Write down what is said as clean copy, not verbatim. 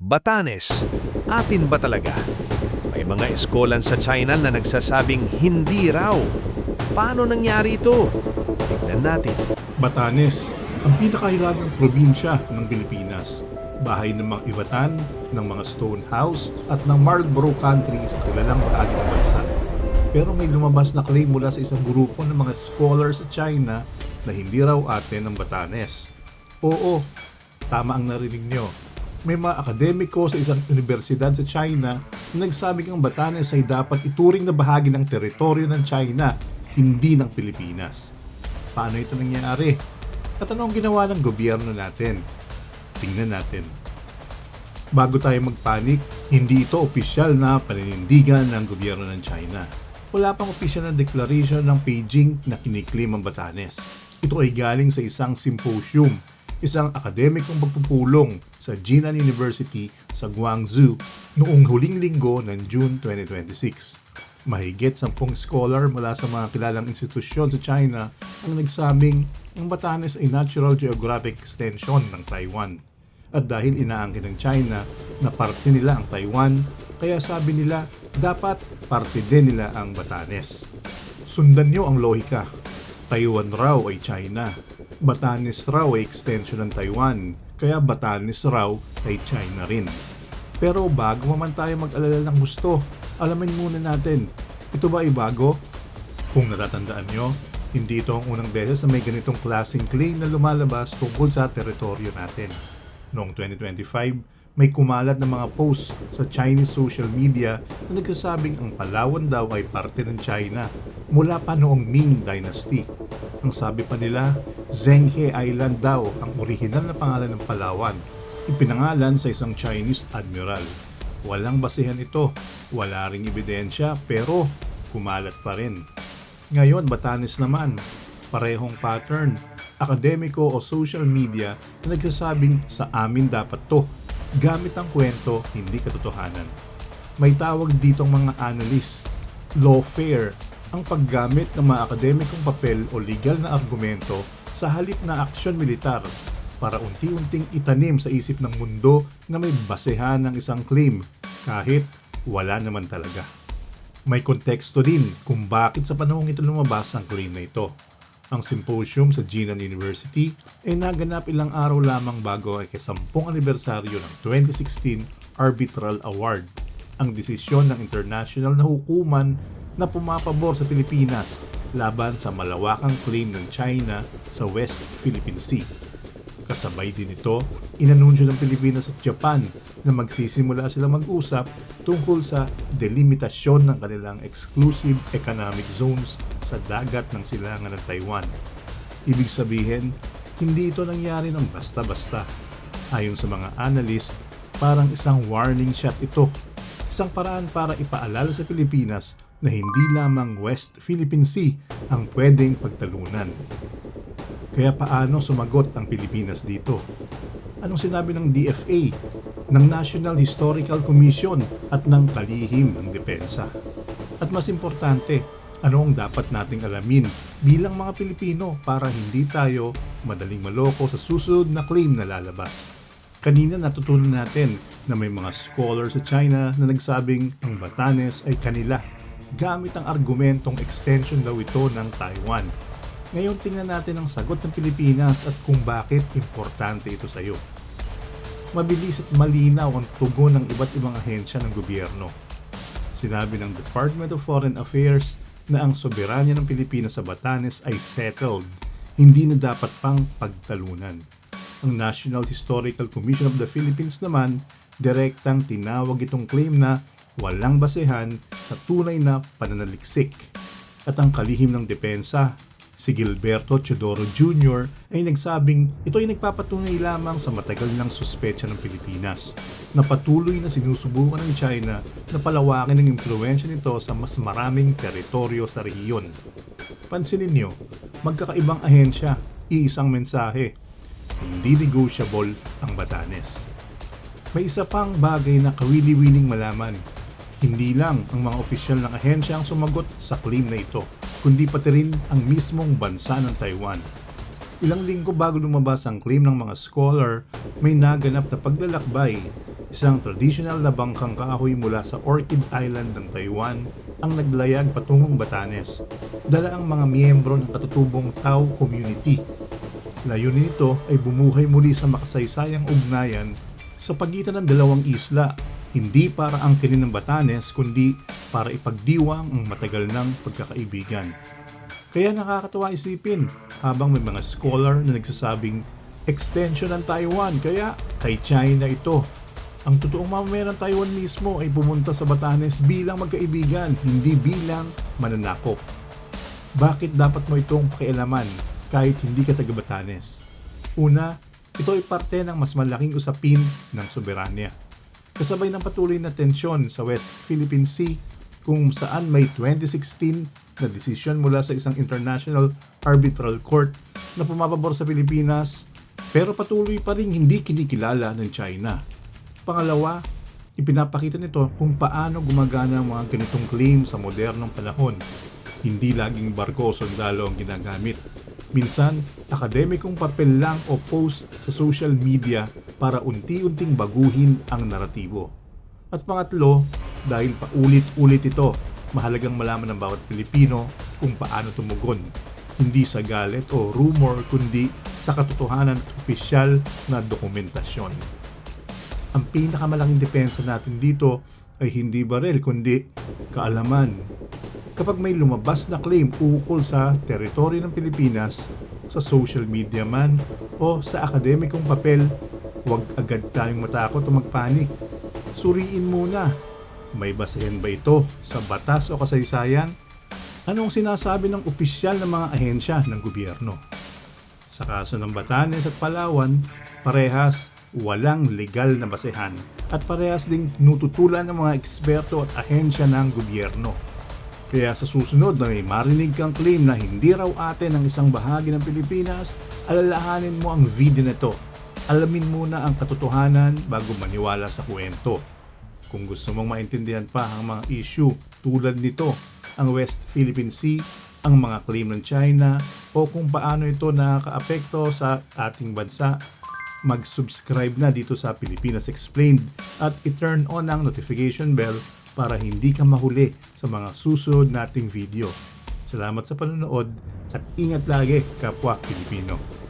Batanes, atin ba talaga? May mga eskolan sa China na nagsasabing hindi raw. Paano nangyari ito? Tignan natin. Batanes, ang pinakahilagang probinsya ng Pilipinas. Bahay ng mga Ivatan, ng mga Stone House at ng Marlborough Country sa kilalang bahagi ng bansa. Pero may lumabas na claim mula sa isang grupo ng mga scholars sa China na hindi raw atin ang Batanes. Oo, tama ang narinig nyo. May mga akademiko sa isang universidad sa China na nagsabing ang Batanes ay dapat ituring na bahagi ng teritoryo ng China, hindi ng Pilipinas. Paano ito nangyari? At ano ang ginawa ng gobyerno natin? Tingnan natin. Bago tayo magpanik, hindi ito opisyal na paninindigan ng gobyerno ng China. Wala pang opisyal na declaration ng Beijing na kiniklaim ang Batanes. Ito ay galing sa isang symposium, isang akademikong pagpupulong sa Jinan University sa Guangzhou noong huling linggo ng June 2026. Mahigit 10 scholar mula sa mga kilalang institusyon sa China ang nagsabing ang Batanes ay natural geographic extension ng Taiwan. At dahil inaangkin ng China na parte nila ang Taiwan, kaya sabi nila dapat parte din nila ang Batanes. Sundan nyo ang lohika. Taiwan raw ay China. Batanes raw ay extension ng Taiwan, kaya Batanes raw ay China rin. Pero bago man tayo mag-alala ng gusto, alamin muna natin, ito ba ay bago? Kung natatandaan nyo, hindi ito ang unang beses na may ganitong klaseng claim na lumalabas tungkol sa teritoryo natin. Noong 2025, may kumalat na mga posts sa Chinese social media na nagsasabing ang Palawan daw ay parte ng China mula pa noong Ming Dynasty. Ang sabi pa nila, Zhenghe Island daw ang orihinal na pangalan ng Palawan, ipinangalan sa isang Chinese admiral. Walang basehan ito, wala ring ebidensya pero kumalat pa rin. Ngayon Batanes naman, parehong pattern, akademiko o social media na nagsasabing sa amin dapat to, gamit ang kwento, hindi katotohanan. May tawag ditong mga analyst, lawfare, ang paggamit ng mga akademikong papel o legal na argumento sa halip na aksyon militar para unti-unting itanim sa isip ng mundo na may basehan ng isang claim kahit wala naman talaga. May konteksto din kung bakit sa panahong ito lumabas ang claim na ito. Ang symposium sa Jinan University ay naganap ilang araw lamang bago ang ika-10 anibersaryo ng 2016 Arbitral Award, ang desisyon ng international na hukuman na pumapabor sa Pilipinas laban sa malawakang claim ng China sa West Philippine Sea. Kasabay din ito, inanunsyo ng Pilipinas at Japan na magsisimula silang mag-usap tungkol sa delimitasyon ng kanilang exclusive economic zones sa dagat ng silangan ng Taiwan. Ibig sabihin, hindi ito nangyari ng basta-basta. Ayon sa mga analyst, parang isang warning shot ito. Isang paraan para ipaalala sa Pilipinas na hindi lamang West Philippine Sea ang pwedeng pagtalunan. Kaya paano sumagot ang Pilipinas dito? Anong sinabi ng DFA, ng National Historical Commission at ng Kalihim ng Depensa? At mas importante, ano ang dapat nating alamin bilang mga Pilipino para hindi tayo madaling maloko sa susunod na claim na lalabas? Kanina natutunan natin na may mga scholars sa China na nagsabing ang Batanes ay kanila gamit ang argumentong extension daw ito ng Taiwan. Ngayon tingnan natin ang sagot ng Pilipinas at kung bakit importante ito sa iyo. Mabilis at malinaw ang tugon ng iba't ibang ahensya ng gobyerno. Sinabi ng Department of Foreign Affairs na ang soberanya ng Pilipinas sa Batanes ay settled, hindi na dapat pang pagtalunan. Ang National Historical Commission of the Philippines naman, direktang tinawag itong claim na walang basehan sa tunay na pananaliksik. At ang kalihim ng depensa, si Gilberto Teodoro Jr. ay nagsabing ito ay nagpapatunay lamang sa matagal ng suspecha ng Pilipinas na patuloy na sinusubukan ng China na palawakin ang impluwensya nito sa mas maraming teritoryo sa rehiyon. Pansinin nyo, magkakaibang ahensya, iisang mensahe, hindi negotiable ang Batanes. May isa pang bagay na kawili-wiling malaman. Hindi lang ang mga opisyal ng ahensya ang sumagot sa claim na ito, kundi pati rin ang mismong bansa ng Taiwan. Ilang linggo bago lumabas ang claim ng mga scholar, may naganap na paglalakbay isang traditional na bangkang kahoy mula sa Orchid Island ng Taiwan ang naglayag patungong Batanes. Dala ang mga miyembro ng katutubong Tao Community. Layunin nito ay bumuhay muli sa makasaysayang ugnayan sa pagitan ng dalawang isla, hindi para angkinin ng Batanes kundi para ipagdiwang ang matagal ng pagkakaibigan. Kaya nakakatuwa isipin habang may mga scholar na nagsasabing extension ng Taiwan kaya kay China ito. Ang totoong mamamayan ng Taiwan mismo ay pumunta sa Batanes bilang magkaibigan, hindi bilang mananakop. Bakit dapat mo itong pakialaman kahit hindi ka taga Batanes? Una, ito ay parte ng mas malaking usapin ng soberanya. Kasabay ng patuloy na tensyon sa West Philippine Sea kung saan may 2016 na desisyon mula sa isang International Arbitral Court na pumapabor sa Pilipinas pero patuloy pa rin hindi kinikilala ng China. Pangalawa, ipinapakita nito kung paano gumagana ang mga ganitong claim sa modernong panahon. Hindi laging barko o sundalo ang ginagamit. Minsan, akademikong papel lang o post sa social media para unti-unting baguhin ang naratibo. At pangatlo, dahil paulit-ulit ito, mahalagang malaman ng bawat Pilipino kung paano tumugon. Hindi sa galit o rumor kundi sa katotohanan at opisyal na dokumentasyon. Ang pinakamalaking depensa natin dito ay hindi barel kundi kaalaman. Kapag may lumabas na claim ukol sa teritoryo ng Pilipinas, sa social media man o sa akademikong papel, huwag agad tayong matakot o magpanik. Suriin muna, may basehan ba ito sa batas o kasaysayan? Anong sinasabi ng opisyal ng mga ahensya ng gobyerno? Sa kaso ng Batanes at Palawan, parehas walang legal na basehan at parehas ding nututulan ng mga eksperto at ahensya ng gobyerno. Kaya sa susunod na may marinig kang claim na hindi raw ate ng isang bahagi ng Pilipinas, alalahanin mo ang video na ito. Alamin muna ang katotohanan bago maniwala sa kwento. Kung gusto mong maintindihan pa ang mga issue tulad nito, ang West Philippine Sea, ang mga claim ng China o kung paano ito nakakaapekto sa ating bansa, mag-subscribe na dito sa Pilipinas Explained at i-turn on ang notification bell para hindi ka mahuli sa mga susunod nating video. Salamat sa panonood at ingat lagi, kapwa Pilipino.